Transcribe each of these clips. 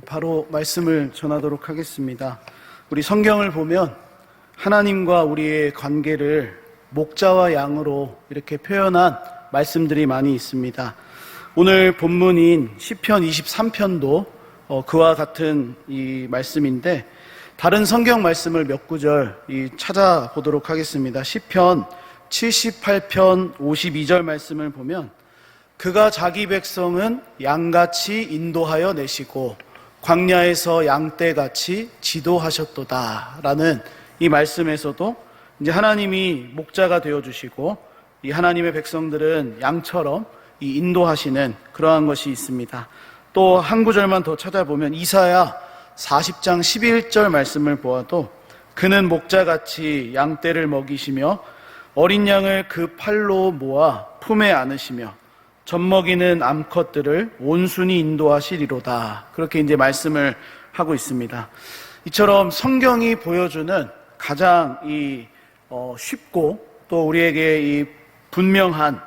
바로 말씀을 전하도록 하겠습니다. 우리 성경을 보면 하나님과 우리의 관계를 목자와 양으로 이렇게 표현한 말씀들이 많이 있습니다. 오늘 본문인 시편 23편도 그와 같은 이 말씀인데, 다른 성경 말씀을 몇 구절 찾아보도록 하겠습니다. 시편 78편 52절 말씀을 보면, 그가 자기 백성은 양같이 인도하여 내시고 광야에서 양떼같이 지도하셨도다 라는 이 말씀에서도 이제 하나님이 목자가 되어주시고 이 하나님의 백성들은 양처럼 이 인도하시는 그러한 것이 있습니다. 또 한 구절만 더 찾아보면 이사야 40장 11절 말씀을 보아도, 그는 목자같이 양떼를 먹이시며 어린 양을 그 팔로 모아 품에 안으시며 젖먹이는 암컷들을 온순히 인도하시리로다, 그렇게 이제 말씀을 하고 있습니다. 이처럼 성경이 보여주는 가장 쉽고 또 우리에게 이 분명한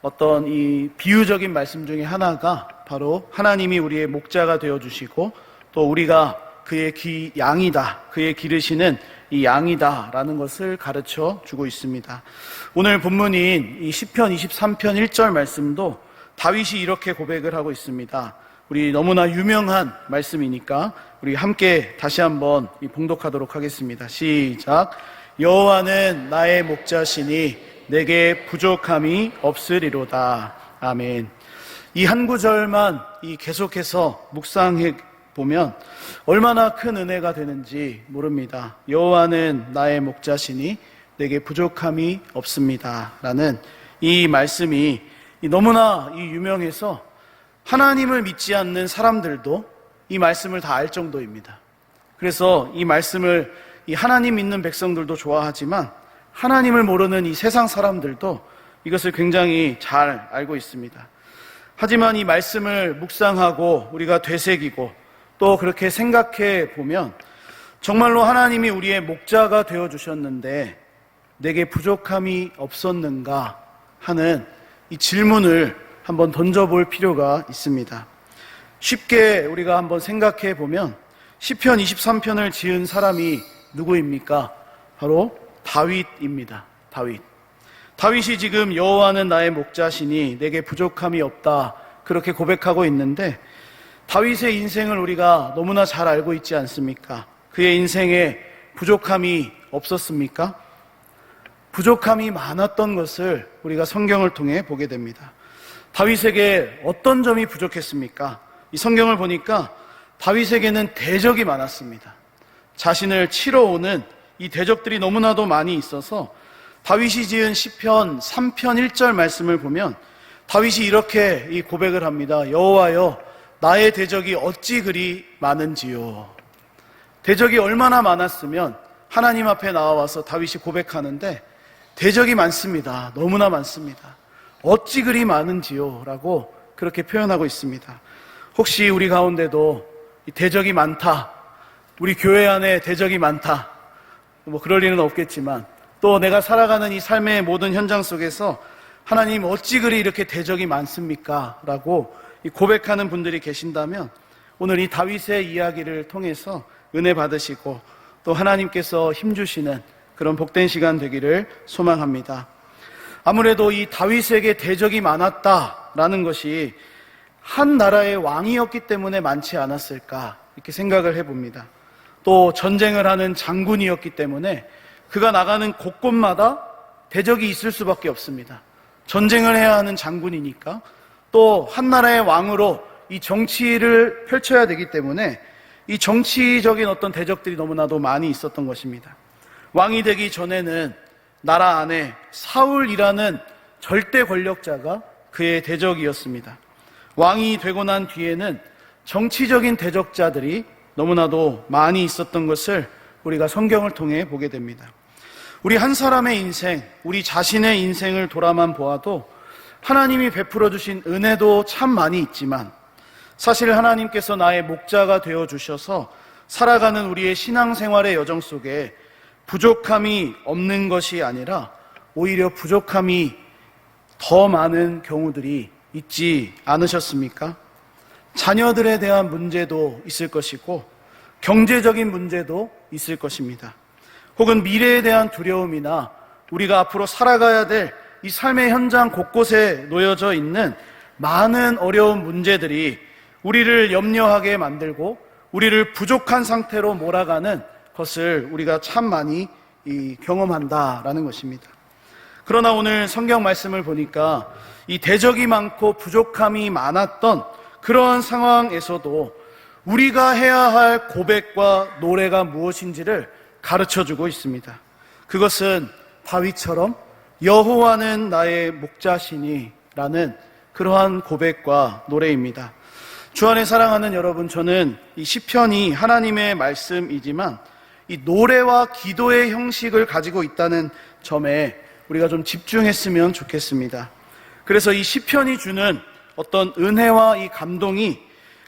어떤 이 비유적인 말씀 중에 하나가 바로 하나님이 우리의 목자가 되어주시고 또 우리가 그의 양이다, 그의 기르시는 이 양이다 라는 것을 가르쳐 주고 있습니다. 오늘 본문인 이 시편 23편 1절 말씀도 다윗이 이렇게 고백을 하고 있습니다. 우리 너무나 유명한 말씀이니까 우리 함께 다시 한번 봉독하도록 하겠습니다. 시작. 여호와는 나의 목자시니 내게 부족함이 없으리로다. 아멘. 이 한 구절만 계속해서 묵상해 보면 얼마나 큰 은혜가 되는지 모릅니다. 여호와는 나의 목자시니 내게 부족함이 없습니다 라는 이 말씀이 너무나 유명해서 하나님을 믿지 않는 사람들도 이 말씀을 다 알 정도입니다. 그래서 이 말씀을 하나님 믿는 백성들도 좋아하지만 하나님을 모르는 이 세상 사람들도 이것을 굉장히 잘 알고 있습니다. 하지만 이 말씀을 묵상하고 우리가 되새기고 또 그렇게 생각해 보면 정말로 하나님이 우리의 목자가 되어주셨는데 내게 부족함이 없었는가 하는 이 질문을 한번 던져볼 필요가 있습니다. 쉽게 우리가 한번 생각해 보면 시편 23편을 지은 사람이 누구입니까? 바로 다윗입니다. 다윗이 지금 여호와는 나의 목자시니 내게 부족함이 없다 그렇게 고백하고 있는데, 다윗의 인생을 우리가 너무나 잘 알고 있지 않습니까? 그의 인생에 부족함이 없었습니까? 부족함이 많았던 것을 우리가 성경을 통해 보게 됩니다. 다윗에게 어떤 점이 부족했습니까? 이 성경을 보니까 다윗에게는 대적이 많았습니다. 자신을 치러 오는 이 대적들이 너무나도 많이 있어서 다윗이 지은 시편 3편 1절 말씀을 보면 다윗이 이렇게 고백을 합니다. 여호와여, 나의 대적이 어찌 그리 많은지요. 대적이 얼마나 많았으면 하나님 앞에 나와서 다윗이 고백하는데, 대적이 많습니다. 너무나 많습니다. 어찌 그리 많은지요 라고 그렇게 표현하고 있습니다. 혹시 우리 가운데도 대적이 많다, 우리 교회 안에 대적이 많다, 그럴 일은 없겠지만 또 내가 살아가는 이 삶의 모든 현장 속에서 하나님 어찌 그리 이렇게 대적이 많습니까? 라고 고백하는 분들이 계신다면 오늘 이 다윗의 이야기를 통해서 은혜 받으시고 또 하나님께서 힘주시는 그런 복된 시간 되기를 소망합니다. 아무래도 이 다윗에게 대적이 많았다라는 것이 한 나라의 왕이었기 때문에 많지 않았을까 이렇게 생각을 해봅니다. 또 전쟁을 하는 장군이었기 때문에 그가 나가는 곳곳마다 대적이 있을 수밖에 없습니다. 전쟁을 해야 하는 장군이니까, 또 한 나라의 왕으로 이 정치를 펼쳐야 되기 때문에 이 정치적인 어떤 대적들이 너무나도 많이 있었던 것입니다. 왕이 되기 전에는 나라 안에 사울이라는 절대 권력자가 그의 대적이었습니다. 왕이 되고 난 뒤에는 정치적인 대적자들이 너무나도 많이 있었던 것을 우리가 성경을 통해 보게 됩니다. 우리 한 사람의 인생, 우리 자신의 인생을 돌아만 보아도 하나님이 베풀어 주신 은혜도 참 많이 있지만, 사실 하나님께서 나의 목자가 되어주셔서 살아가는 우리의 신앙생활의 여정 속에 부족함이 없는 것이 아니라 오히려 부족함이 더 많은 경우들이 있지 않으셨습니까? 자녀들에 대한 문제도 있을 것이고 경제적인 문제도 있을 것입니다. 혹은 미래에 대한 두려움이나 우리가 앞으로 살아가야 될 이 삶의 현장 곳곳에 놓여져 있는 많은 어려운 문제들이 우리를 염려하게 만들고 우리를 부족한 상태로 몰아가는 것을 우리가 참 많이 경험한다라는 것입니다. 그러나 오늘 성경 말씀을 보니까 이 대적이 많고 부족함이 많았던 그러한 상황에서도 우리가 해야 할 고백과 노래가 무엇인지를 가르쳐주고 있습니다. 그것은 다윗처럼 여호와는 나의 목자시니 라는 그러한 고백과 노래입니다. 주 안에 사랑하는 여러분, 저는 이 시편이 하나님의 말씀이지만 이 노래와 기도의 형식을 가지고 있다는 점에 우리가 좀 집중했으면 좋겠습니다. 그래서 이 시편이 주는 어떤 은혜와 이 감동이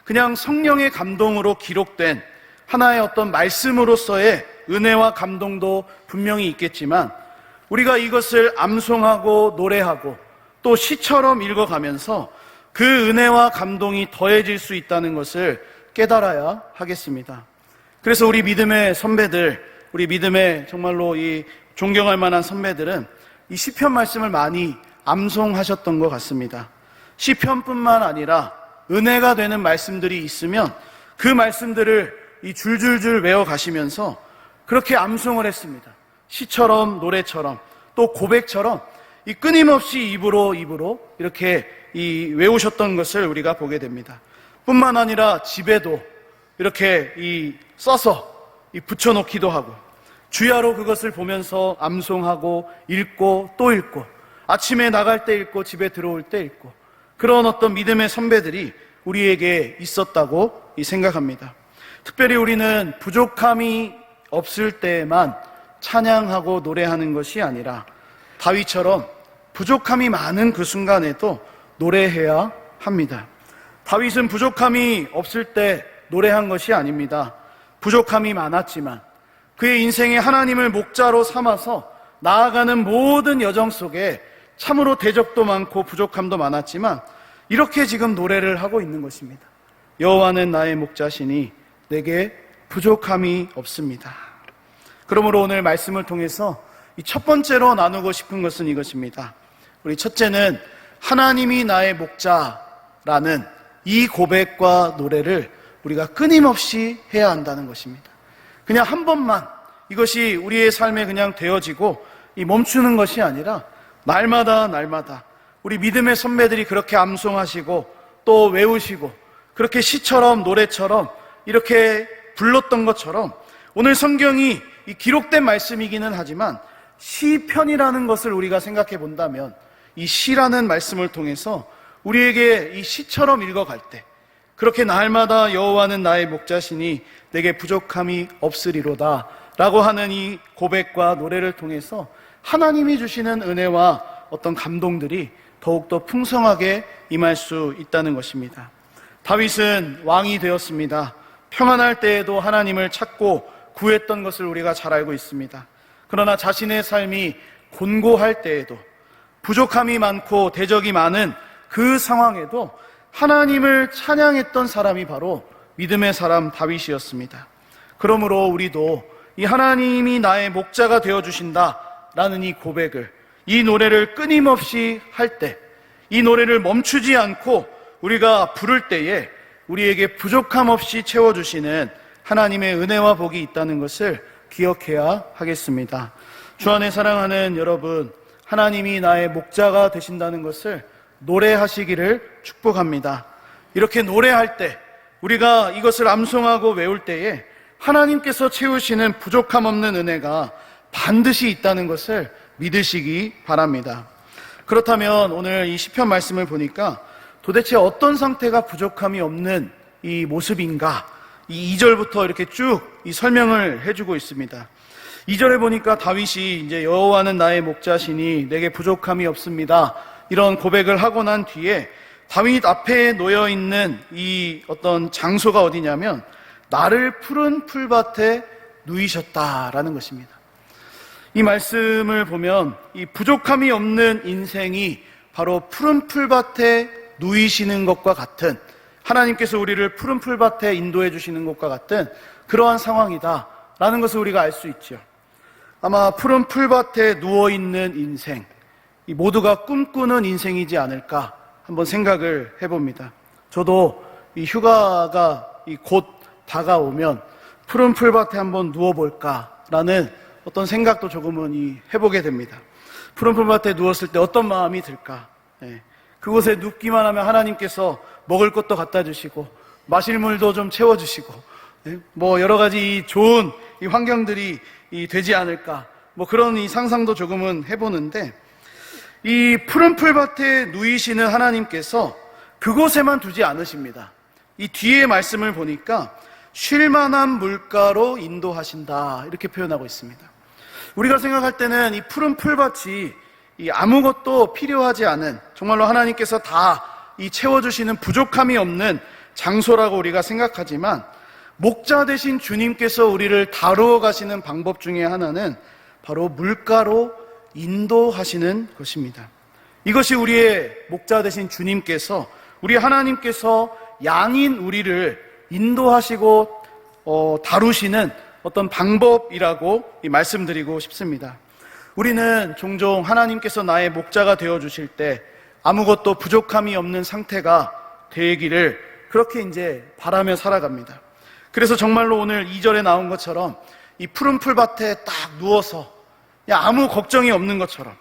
그냥 성령의 감동으로 기록된 하나의 어떤 말씀으로서의 은혜와 감동도 분명히 있겠지만 우리가 이것을 암송하고 노래하고 또 시처럼 읽어가면서 그 은혜와 감동이 더해질 수 있다는 것을 깨달아야 하겠습니다. 그래서 우리 믿음의 선배들, 우리 믿음의 정말로 이 존경할 만한 선배들은 이 시편 말씀을 많이 암송하셨던 것 같습니다. 시편뿐만 아니라 은혜가 되는 말씀들이 있으면 그 말씀들을 이 줄줄줄 외워가시면서 그렇게 암송을 했습니다. 시처럼 노래처럼 또 고백처럼 이 끊임없이 입으로 이렇게 외우셨던 것을 우리가 보게 됩니다. 뿐만 아니라 집에도 이렇게 써서 붙여놓기도 하고 주야로 그것을 보면서 암송하고 읽고 또 읽고 아침에 나갈 때 읽고 집에 들어올 때 읽고 그런 어떤 믿음의 선배들이 우리에게 있었다고 생각합니다. 특별히 우리는 부족함이 없을 때에만 찬양하고 노래하는 것이 아니라 다윗처럼 부족함이 많은 그 순간에도 노래해야 합니다. 다윗은 부족함이 없을 때 노래한 것이 아닙니다. 부족함이 많았지만 그의 인생에 하나님을 목자로 삼아서 나아가는 모든 여정 속에 참으로 대적도 많고 부족함도 많았지만 이렇게 지금 노래를 하고 있는 것입니다. 여호와는 나의 목자시니 내게 부족함이 없습니다. 그러므로 오늘 말씀을 통해서 이 첫 번째로 나누고 싶은 것은 이것입니다. 우리 첫째는 하나님이 나의 목자라는 이 고백과 노래를 우리가 끊임없이 해야 한다는 것입니다. 그냥 한 번만 이것이 우리의 삶에 그냥 되어지고 멈추는 것이 아니라 날마다 우리 믿음의 선배들이 그렇게 암송하시고 또 외우시고 그렇게 시처럼 노래처럼 이렇게 불렀던 것처럼 오늘 성경이 이 기록된 말씀이기는 하지만 시편이라는 것을 우리가 생각해 본다면 이 시라는 말씀을 통해서 우리에게 이 시처럼 읽어갈 때 그렇게 날마다 여호와는 나의 목자시니 내게 부족함이 없으리로다 라고 하는 이 고백과 노래를 통해서 하나님이 주시는 은혜와 어떤 감동들이 더욱더 풍성하게 임할 수 있다는 것입니다. 다윗은 왕이 되었습니다. 평안할 때에도 하나님을 찾고 구했던 것을 우리가 잘 알고 있습니다. 그러나 자신의 삶이 곤고할 때에도 부족함이 많고 대적이 많은 그 상황에도 하나님을 찬양했던 사람이 바로 믿음의 사람 다윗이었습니다. 그러므로 우리도 이 하나님이 나의 목자가 되어주신다라는 이 고백을, 이 노래를 끊임없이 할 때, 이 노래를 멈추지 않고 우리가 부를 때에 우리에게 부족함 없이 채워주시는 하나님의 은혜와 복이 있다는 것을 기억해야 하겠습니다. 주 안에 사랑하는 여러분, 하나님이 나의 목자가 되신다는 것을 노래하시기를 축복합니다. 이렇게 노래할 때, 우리가 이것을 암송하고 외울 때에 하나님께서 채우시는 부족함 없는 은혜가 반드시 있다는 것을 믿으시기 바랍니다. 그렇다면 오늘 이 시편 말씀을 보니까 도대체 어떤 상태가 부족함이 없는 이 모습인가? 이 2절부터 이렇게 쭉 이 설명을 해주고 있습니다. 2절에 보니까 다윗이 이제 여호와는 나의 목자시니 내게 부족함이 없습니다. 이런 고백을 하고 난 뒤에 다윗 앞에 놓여 있는 이 어떤 장소가 어디냐면 나를 푸른 풀밭에 누이셨다라는 것입니다. 이 말씀을 보면 이 부족함이 없는 인생이 바로 푸른 풀밭에 누이시는 것과 같은 하나님께서 우리를 푸른 풀밭에 인도해 주시는 것과 같은 그러한 상황이다라는 것을 우리가 알 수 있죠. 아마 푸른 풀밭에 누워있는 인생, 이 모두가 꿈꾸는 인생이지 않을까 한번 생각을 해봅니다. 저도 이 휴가가 곧 다가오면 푸른 풀밭에 한번 누워볼까라는 어떤 생각도 조금은 해보게 됩니다. 푸른 풀밭에 누웠을 때 어떤 마음이 들까? 그곳에 눕기만 하면 하나님께서 먹을 것도 갖다 주시고 마실 물도 좀 채워주시고 뭐 여러 가지 좋은 이 환경들이 되지 않을까, 뭐 그런 이 상상도 조금은 해보는데, 이 푸른 풀밭에 누이시는 하나님께서 그곳에만 두지 않으십니다. 이 뒤에 말씀을 보니까 쉴만한 물가로 인도하신다 이렇게 표현하고 있습니다. 우리가 생각할 때는 이 푸른 풀밭이 아무것도 필요하지 않은, 정말로 하나님께서 다 채워주시는 부족함이 없는 장소라고 우리가 생각하지만, 목자 되신 주님께서 우리를 다루어 가시는 방법 중에 하나는 바로 물가로 인도하시는 것입니다. 이것이 우리의 목자 되신 주님께서, 우리 하나님께서 양인 우리를 인도하시고 다루시는 어떤 방법이라고 말씀드리고 싶습니다. 우리는 종종 하나님께서 나의 목자가 되어주실 때 아무것도 부족함이 없는 상태가 되기를 그렇게 이제 바라며 살아갑니다. 그래서 정말로 오늘 2절에 나온 것처럼 이 푸른 풀밭에 딱 누워서 그냥 아무 걱정이 없는 것처럼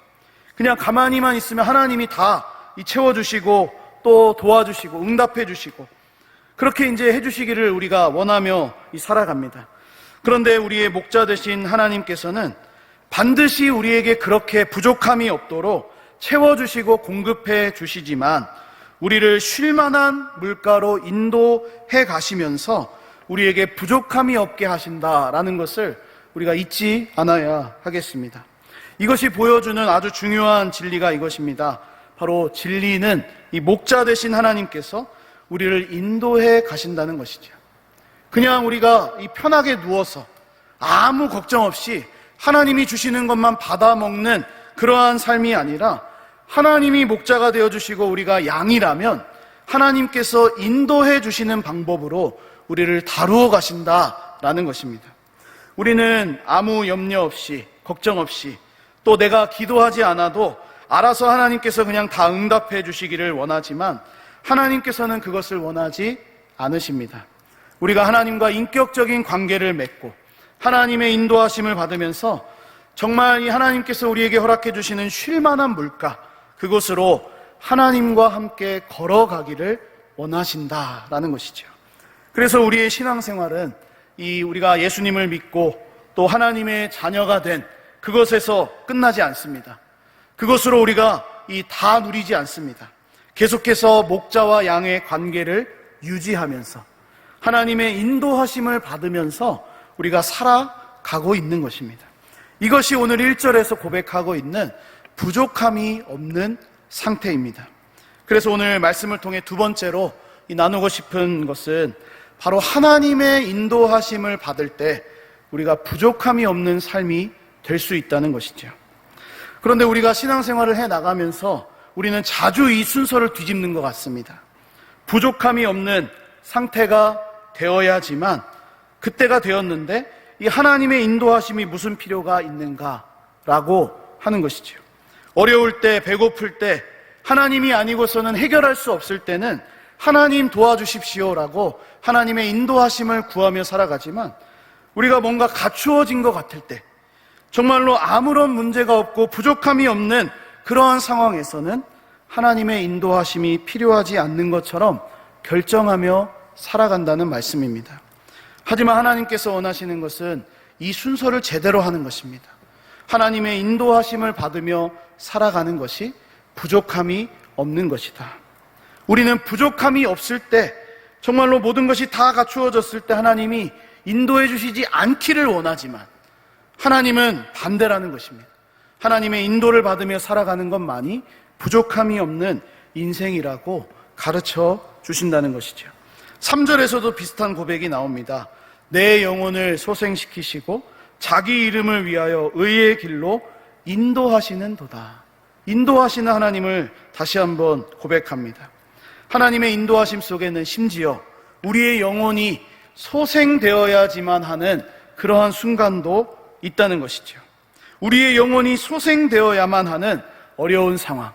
그냥 가만히만 있으면 하나님이 다 채워주시고 또 도와주시고 응답해 주시고 그렇게 이제 해주시기를 우리가 원하며 살아갑니다. 그런데 우리의 목자 되신 하나님께서는 반드시 우리에게 그렇게 부족함이 없도록 채워주시고 공급해 주시지만 우리를 쉴만한 물가로 인도해 가시면서 우리에게 부족함이 없게 하신다라는 것을 우리가 잊지 않아야 하겠습니다. 이것이 보여주는 아주 중요한 진리가 이것입니다. 바로 진리는 이 목자 되신 하나님께서 우리를 인도해 가신다는 것이죠. 그냥 우리가 편하게 누워서 아무 걱정 없이 하나님이 주시는 것만 받아먹는 그러한 삶이 아니라, 하나님이 목자가 되어주시고 우리가 양이라면 하나님께서 인도해 주시는 방법으로 우리를 다루어 가신다라는 것입니다. 우리는 아무 염려 없이 걱정 없이 또 내가 기도하지 않아도 알아서 하나님께서 그냥 다 응답해 주시기를 원하지만 하나님께서는 그것을 원하지 않으십니다. 우리가 하나님과 인격적인 관계를 맺고 하나님의 인도하심을 받으면서 정말 이 하나님께서 우리에게 허락해 주시는 쉴만한 물가, 그곳으로 하나님과 함께 걸어가기를 원하신다라는 것이죠. 그래서 우리의 신앙생활은 우리가 예수님을 믿고 또 하나님의 자녀가 된 그것에서 끝나지 않습니다. 그것으로 우리가 다 누리지 않습니다. 계속해서 목자와 양의 관계를 유지하면서 하나님의 인도하심을 받으면서 우리가 살아가고 있는 것입니다. 이것이 오늘 1절에서 고백하고 있는 부족함이 없는 상태입니다. 그래서 오늘 말씀을 통해 두 번째로 나누고 싶은 것은 바로 하나님의 인도하심을 받을 때 우리가 부족함이 없는 삶이 될 수 있다는 것이죠. 그런데 우리가 신앙생활을 해나가면서 우리는 자주 이 순서를 뒤집는 것 같습니다. 부족함이 없는 상태가 되어야지만, 그때가 되었는데 이 하나님의 인도하심이 무슨 필요가 있는가라고 하는 것이죠. 어려울 때, 배고플 때, 하나님이 아니고서는 해결할 수 없을 때는 하나님 도와주십시오라고 하나님의 인도하심을 구하며 살아가지만, 우리가 뭔가 갖추어진 것 같을 때, 정말로 아무런 문제가 없고 부족함이 없는 그러한 상황에서는 하나님의 인도하심이 필요하지 않는 것처럼 결정하며 살아간다는 말씀입니다. 하지만 하나님께서 원하시는 것은 이 순서를 제대로 하는 것입니다. 하나님의 인도하심을 받으며 살아가는 것이 부족함이 없는 것이다. 우리는 부족함이 없을 때, 정말로 모든 것이 다 갖추어졌을 때 하나님이 인도해 주시지 않기를 원하지만, 하나님은 반대라는 것입니다. 하나님의 인도를 받으며 살아가는 것만이 부족함이 없는 인생이라고 가르쳐 주신다는 것이죠. 3절에서도 비슷한 고백이 나옵니다. 내 영혼을 소생시키시고 자기 이름을 위하여 의의 길로 인도하시는 도다. 인도하시는 하나님을 다시 한번 고백합니다. 하나님의 인도하심 속에는 심지어 우리의 영혼이 소생되어야지만 하는 그러한 순간도 있다는 것이죠. 우리의 영혼이 소생되어야만 하는 어려운 상황,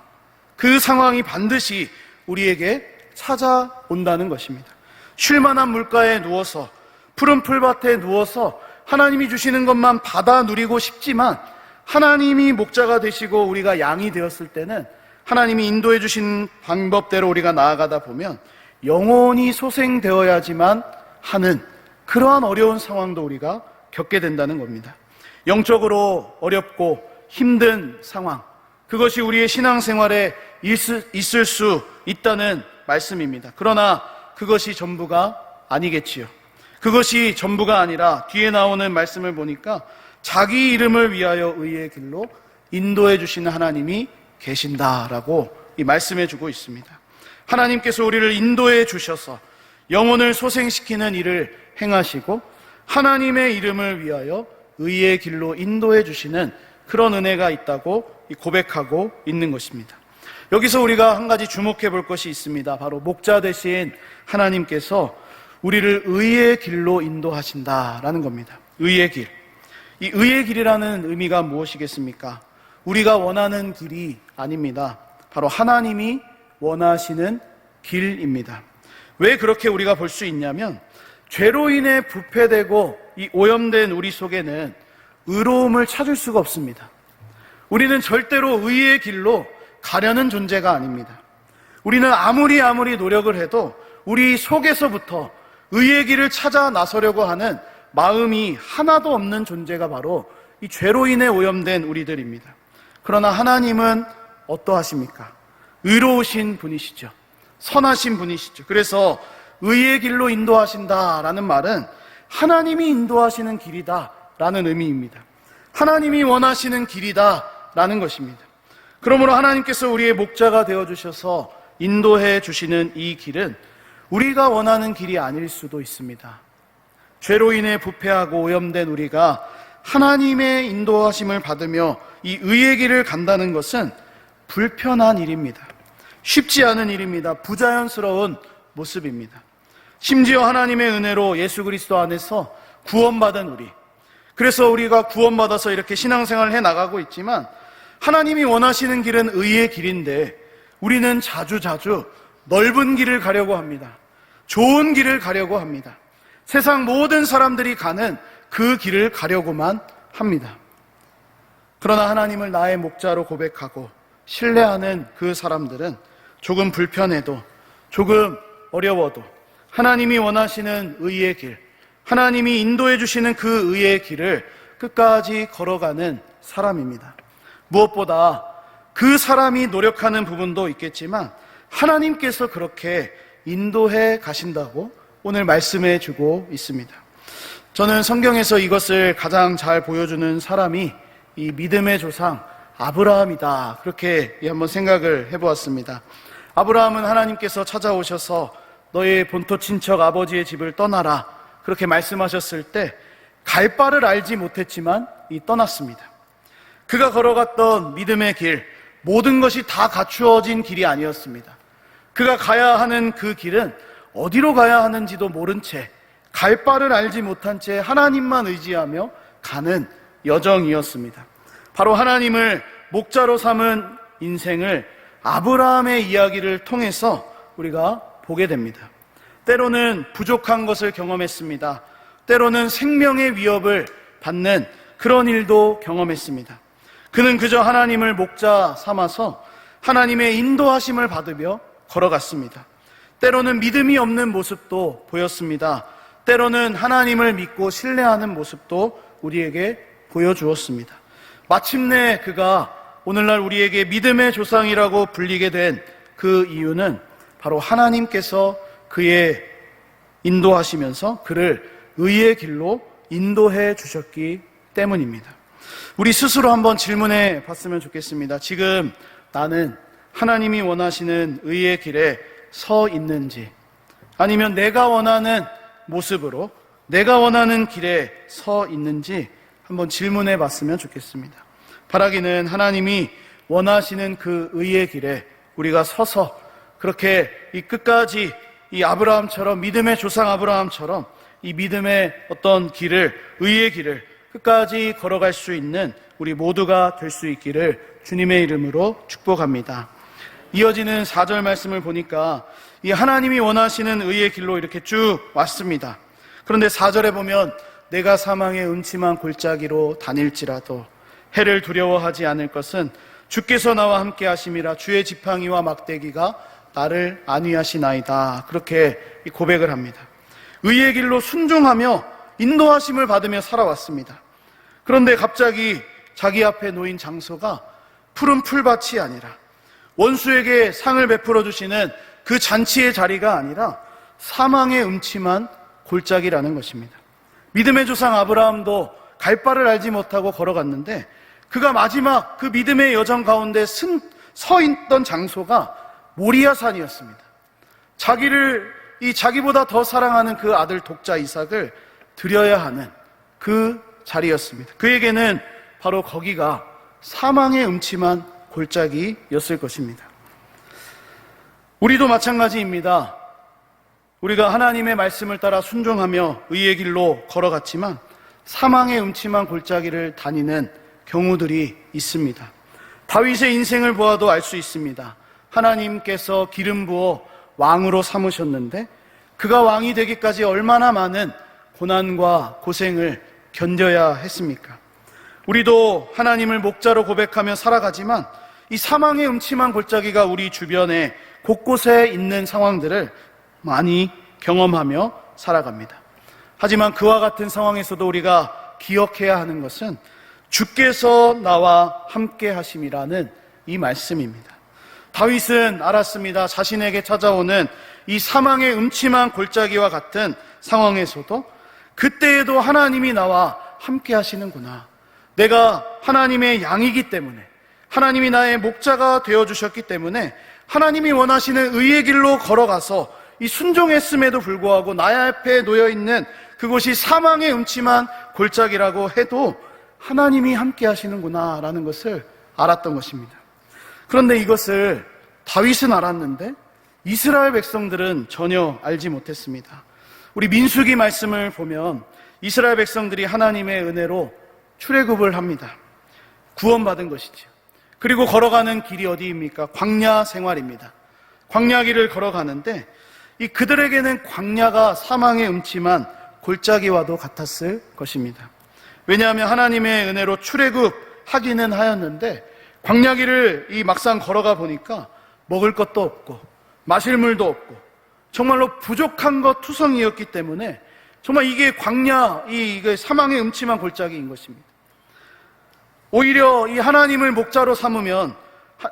그 상황이 반드시 우리에게 찾아온다는 것입니다. 쉴만한 물가에 누워서, 푸른 풀밭에 누워서 하나님이 주시는 것만 받아 누리고 싶지만, 하나님이 목자가 되시고 우리가 양이 되었을 때는 하나님이 인도해 주신 방법대로 우리가 나아가다 보면 영혼이 소생되어야지만 하는 그러한 어려운 상황도 우리가 겪게 된다는 겁니다. 영적으로 어렵고 힘든 상황, 그것이 우리의 신앙생활에 있을 수 있다는 말씀입니다. 그러나 그것이 전부가 아니겠지요. 그것이 전부가 아니라 뒤에 나오는 말씀을 보니까 자기 이름을 위하여 의의 길로 인도해 주시는 하나님이 계신다라고 이 말씀해 주고 있습니다. 하나님께서 우리를 인도해 주셔서 영혼을 소생시키는 일을 행하시고 하나님의 이름을 위하여 의의 길로 인도해 주시는 그런 은혜가 있다고 고백하고 있는 것입니다. 여기서 우리가 한 가지 주목해 볼 것이 있습니다. 바로 목자 되신 하나님께서 우리를 의의 길로 인도하신다라는 겁니다. 의의 길. 이 의의 길이라는 의미가 무엇이겠습니까? 우리가 원하는 길이 아닙니다. 바로 하나님이 원하시는 길입니다. 왜 그렇게 우리가 볼 수 있냐면, 죄로 인해 부패되고 이 오염된 우리 속에는 의로움을 찾을 수가 없습니다. 우리는 절대로 의의 길로 가려는 존재가 아닙니다. 우리는 아무리 노력을 해도 우리 속에서부터 의의 길을 찾아 나서려고 하는 마음이 하나도 없는 존재가 바로 이 죄로 인해 오염된 우리들입니다. 그러나 하나님은 어떠하십니까? 의로우신 분이시죠. 선하신 분이시죠. 그래서 의의 길로 인도하신다라는 말은 하나님이 인도하시는 길이다라는 의미입니다. 하나님이 원하시는 길이다라는 것입니다. 그러므로 하나님께서 우리의 목자가 되어주셔서 인도해 주시는 이 길은 우리가 원하는 길이 아닐 수도 있습니다. 죄로 인해 부패하고 오염된 우리가 하나님의 인도하심을 받으며 이 의의 길을 간다는 것은 불편한 일입니다. 쉽지 않은 일입니다. 부자연스러운 모습입니다. 심지어 하나님의 은혜로 예수 그리스도 안에서 구원받은 우리, 그래서 우리가 구원받아서 이렇게 신앙생활을 해나가고 있지만, 하나님이 원하시는 길은 의의 길인데 우리는 자주 넓은 길을 가려고 합니다. 좋은 길을 가려고 합니다. 세상 모든 사람들이 가는 그 길을 가려고만 합니다. 그러나 하나님을 나의 목자로 고백하고 신뢰하는 그 사람들은 조금 불편해도, 조금 어려워도 하나님이 원하시는 의의 길, 하나님이 인도해 주시는 그 의의 길을 끝까지 걸어가는 사람입니다. 무엇보다 그 사람이 노력하는 부분도 있겠지만 하나님께서 그렇게 인도해 가신다고 오늘 말씀해 주고 있습니다. 저는 성경에서 이것을 가장 잘 보여주는 사람이 이 믿음의 조상 아브라함이다, 그렇게 한번 생각을 해보았습니다. 아브라함은 하나님께서 찾아오셔서 너의 본토 친척 아버지의 집을 떠나라, 그렇게 말씀하셨을 때 갈 바를 알지 못했지만 떠났습니다. 그가 걸어갔던 믿음의 길, 모든 것이 다 갖추어진 길이 아니었습니다. 그가 가야 하는 그 길은 어디로 가야 하는지도 모른 채, 갈 바를 알지 못한 채 하나님만 의지하며 가는 여정이었습니다. 바로 하나님을 목자로 삼은 인생을 아브라함의 이야기를 통해서 우리가 보게 됩니다. 때로는 부족한 것을 경험했습니다. 때로는 생명의 위협을 받는 그런 일도 경험했습니다. 그는 그저 하나님을 목자 삼아서 하나님의 인도하심을 받으며 걸어갔습니다. 때로는 믿음이 없는 모습도 보였습니다. 때로는 하나님을 믿고 신뢰하는 모습도 우리에게 보여주었습니다. 마침내 그가 오늘날 우리에게 믿음의 조상이라고 불리게 된 그 이유는 바로 하나님께서 그의 인도하시면서 그를 의의 길로 인도해 주셨기 때문입니다. 우리 스스로 한번 질문해 봤으면 좋겠습니다. 지금 나는 하나님이 원하시는 의의 길에 서 있는지, 아니면 내가 원하는 모습으로 내가 원하는 길에 서 있는지 한번 질문해 봤으면 좋겠습니다. 바라기는 하나님이 원하시는 그 의의 길에 우리가 서서 그렇게 이 끝까지 이 아브라함처럼, 믿음의 조상 아브라함처럼 이 믿음의 어떤 길을, 의의 길을 끝까지 걸어갈 수 있는 우리 모두가 될 수 있기를 주님의 이름으로 축복합니다. 이어지는 4절 말씀을 보니까 이 하나님이 원하시는 의의 길로 이렇게 쭉 왔습니다. 그런데 4절에 보면 내가 사망의 음침한 골짜기로 다닐지라도 해를 두려워하지 않을 것은 주께서 나와 함께 하심이라. 주의 지팡이와 막대기가 나를 안위하시나이다. 그렇게 고백을 합니다. 의의 길로 순종하며 인도하심을 받으며 살아왔습니다. 그런데 갑자기 자기 앞에 놓인 장소가 푸른 풀밭이 아니라, 원수에게 상을 베풀어 주시는 그 잔치의 자리가 아니라 사망의 음침한 골짜기라는 것입니다. 믿음의 조상 아브라함도 갈 바를 알지 못하고 걸어갔는데 그가 마지막 그 믿음의 여정 가운데 서 있던 장소가 모리아산이었습니다. 자기보다 더 사랑하는 그 아들 독자 이삭을 드려야 하는 그 자리였습니다. 그에게는 바로 거기가 사망의 음침한 골짜기였을 것입니다. 우리도 마찬가지입니다. 우리가 하나님의 말씀을 따라 순종하며 의의 길로 걸어갔지만 사망의 음침한 골짜기를 다니는 경우들이 있습니다. 다윗의 인생을 보아도 알 수 있습니다. 하나님께서 기름 부어 왕으로 삼으셨는데 그가 왕이 되기까지 얼마나 많은 고난과 고생을 견뎌야 했습니까? 우리도 하나님을 목자로 고백하며 살아가지만 이 사망의 음침한 골짜기가 우리 주변에 곳곳에 있는 상황들을 많이 경험하며 살아갑니다. 하지만 그와 같은 상황에서도 우리가 기억해야 하는 것은 주께서 나와 함께 하심이라는 이 말씀입니다. 다윗은 알았습니다. 자신에게 찾아오는 이 사망의 음침한 골짜기와 같은 상황에서도 그때에도 하나님이 나와 함께 하시는구나. 내가 하나님의 양이기 때문에, 하나님이 나의 목자가 되어주셨기 때문에 하나님이 원하시는 의의 길로 걸어가서 이 순종했음에도 불구하고 나의 앞에 놓여있는 그곳이 사망의 음침한 골짜기라고 해도 하나님이 함께 하시는구나 라는 것을 알았던 것입니다. 그런데 이것을 다윗은 알았는데 이스라엘 백성들은 전혀 알지 못했습니다. 우리 민수기 말씀을 보면 이스라엘 백성들이 하나님의 은혜로 출애굽을 합니다. 구원받은 것이죠. 그리고 걸어가는 길이 어디입니까? 광야 생활입니다. 광야 길을 걸어가는데 이 그들에게는 광야가 사망의 음침한 골짜기와도 같았을 것입니다. 왜냐하면 하나님의 은혜로 출애굽하기는 하였는데 광야 길을 이 막상 걸어가 보니까 먹을 것도 없고 마실 물도 없고 정말로 부족한 것 투성이었기 때문에 정말 이게 광야, 이게 사망의 음침한 골짜기인 것입니다. 오히려 이 하나님을 목자로 삼으면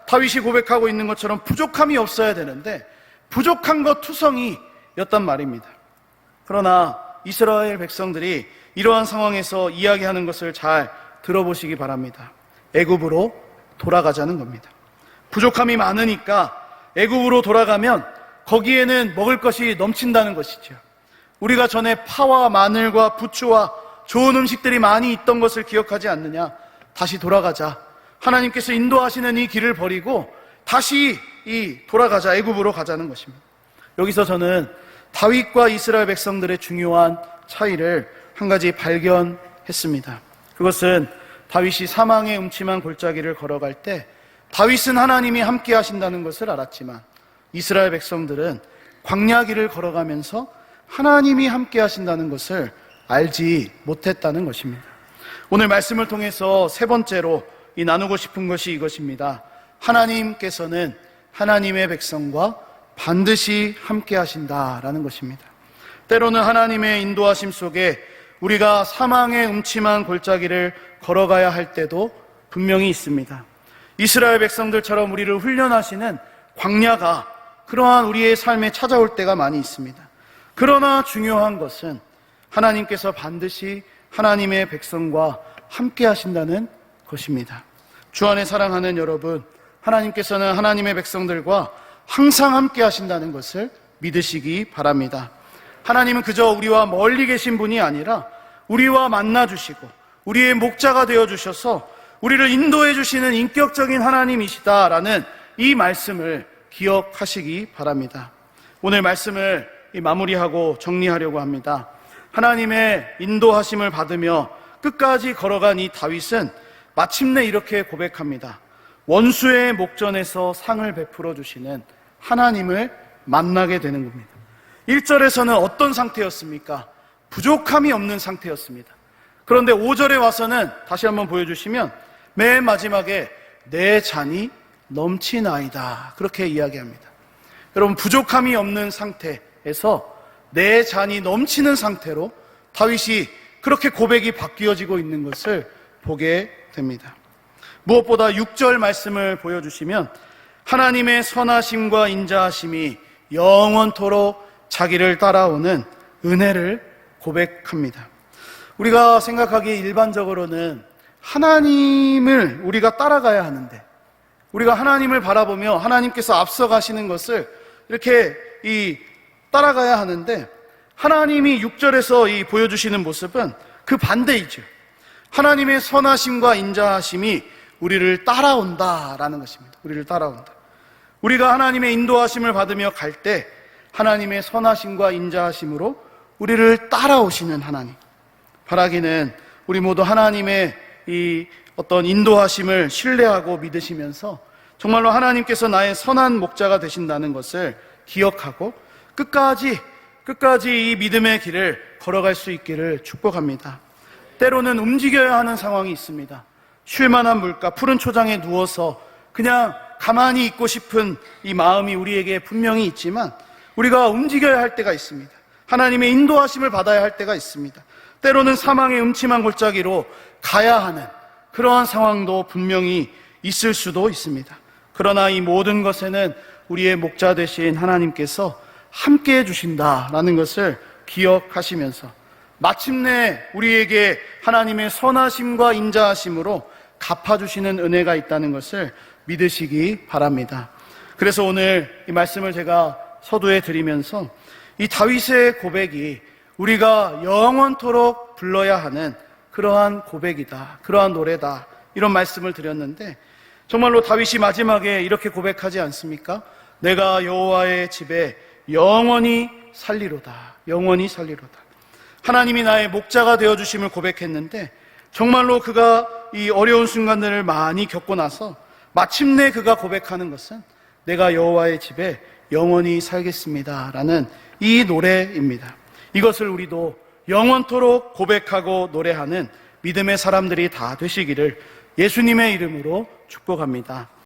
다윗이 고백하고 있는 것처럼 부족함이 없어야 되는데 부족한 것 투성이였단 말입니다. 그러나 이스라엘 백성들이 이러한 상황에서 이야기하는 것을 잘 들어보시기 바랍니다. 애굽으로 돌아가자는 겁니다. 부족함이 많으니까 애굽으로 돌아가면 거기에는 먹을 것이 넘친다는 것이죠. 우리가 전에 파와 마늘과 부추와 좋은 음식들이 많이 있던 것을 기억하지 않느냐? 다시 돌아가자. 하나님께서 인도하시는 이 길을 버리고 다시 돌아가자. 애굽으로 가자는 것입니다. 여기서 저는 다윗과 이스라엘 백성들의 중요한 차이를 한 가지 발견했습니다. 그것은 다윗이 사망의 음침한 골짜기를 걸어갈 때 다윗은 하나님이 함께 하신다는 것을 알았지만 이스라엘 백성들은 광야길을 걸어가면서 하나님이 함께 하신다는 것을 알지 못했다는 것입니다. 오늘 말씀을 통해서 세 번째로 나누고 싶은 것이 이것입니다. 하나님께서는 하나님의 백성과 반드시 함께 하신다라는 것입니다. 때로는 하나님의 인도하심 속에 우리가 사망의 음침한 골짜기를 걸어가야 할 때도 분명히 있습니다. 이스라엘 백성들처럼 우리를 훈련하시는 광야가 그러한 우리의 삶에 찾아올 때가 많이 있습니다. 그러나 중요한 것은 하나님께서 반드시 하나님의 백성과 함께 하신다는 것입니다. 주 안에 사랑하는 여러분, 하나님께서는 하나님의 백성들과 항상 함께 하신다는 것을 믿으시기 바랍니다. 하나님은 그저 우리와 멀리 계신 분이 아니라 우리와 만나 주시고 우리의 목자가 되어 주셔서 우리를 인도해 주시는 인격적인 하나님이시다라는 이 말씀을 기억하시기 바랍니다. 오늘 말씀을 마무리하고 정리하려고 합니다. 하나님의 인도하심을 받으며 끝까지 걸어간 이 다윗은 마침내 이렇게 고백합니다. 원수의 목전에서 상을 베풀어 주시는 하나님을 만나게 되는 겁니다. 1절에서는 어떤 상태였습니까? 부족함이 없는 상태였습니다. 그런데 5절에 와서는 다시 한번 보여주시면 맨 마지막에 내 잔이 넘치나이다, 그렇게 이야기합니다. 여러분, 부족함이 없는 상태에서 내 잔이 넘치는 상태로 다윗이 그렇게 고백이 바뀌어지고 있는 것을 보게 됩니다. 무엇보다 6절 말씀을 보여주시면 하나님의 선하심과 인자하심이 영원토록 자기를 따라오는 은혜를 고백합니다. 우리가 생각하기에 일반적으로는 하나님을 우리가 따라가야 하는데, 우리가 하나님을 바라보며 하나님께서 앞서가시는 것을 이렇게 따라가야 하는데, 하나님이 6절에서 보여주시는 모습은 그 반대이죠. 하나님의 선하심과 인자하심이 우리를 따라온다라는 것입니다. 우리를 따라온다. 우리가 하나님의 인도하심을 받으며 갈 때 하나님의 선하심과 인자하심으로 우리를 따라오시는 하나님. 바라기는 우리 모두 하나님의 이 어떤 인도하심을 신뢰하고 믿으시면서 정말로 하나님께서 나의 선한 목자가 되신다는 것을 기억하고 끝까지 이 믿음의 길을 걸어갈 수 있기를 축복합니다. 때로는 움직여야 하는 상황이 있습니다. 쉴만한 물가, 푸른 초장에 누워서 그냥 가만히 있고 싶은 이 마음이 우리에게 분명히 있지만 우리가 움직여야 할 때가 있습니다. 하나님의 인도하심을 받아야 할 때가 있습니다. 때로는 사망의 음침한 골짜기로 가야 하는 그러한 상황도 분명히 있을 수도 있습니다. 그러나 이 모든 것에는 우리의 목자 되신 하나님께서 함께 해주신다라는 것을 기억하시면서 마침내 우리에게 하나님의 선하심과 인자하심으로 갚아주시는 은혜가 있다는 것을 믿으시기 바랍니다. 그래서 오늘 이 말씀을 제가 서두에 드리면서 이 다윗의 고백이 우리가 영원토록 불러야 하는 그러한 고백이다, 그러한 노래다, 이런 말씀을 드렸는데 정말로 다윗이 마지막에 이렇게 고백하지 않습니까? 내가 여호와의 집에 영원히 살리로다, 영원히 살리로다. 하나님이 나의 목자가 되어주심을 고백했는데 정말로 그가 이 어려운 순간들을 많이 겪고 나서 마침내 그가 고백하는 것은 내가 여호와의 집에 영원히 살겠습니다 라는 이 노래입니다. 이것을 우리도 영원토록 고백하고 노래하는 믿음의 사람들이 다 되시기를 예수님의 이름으로 축복합니다.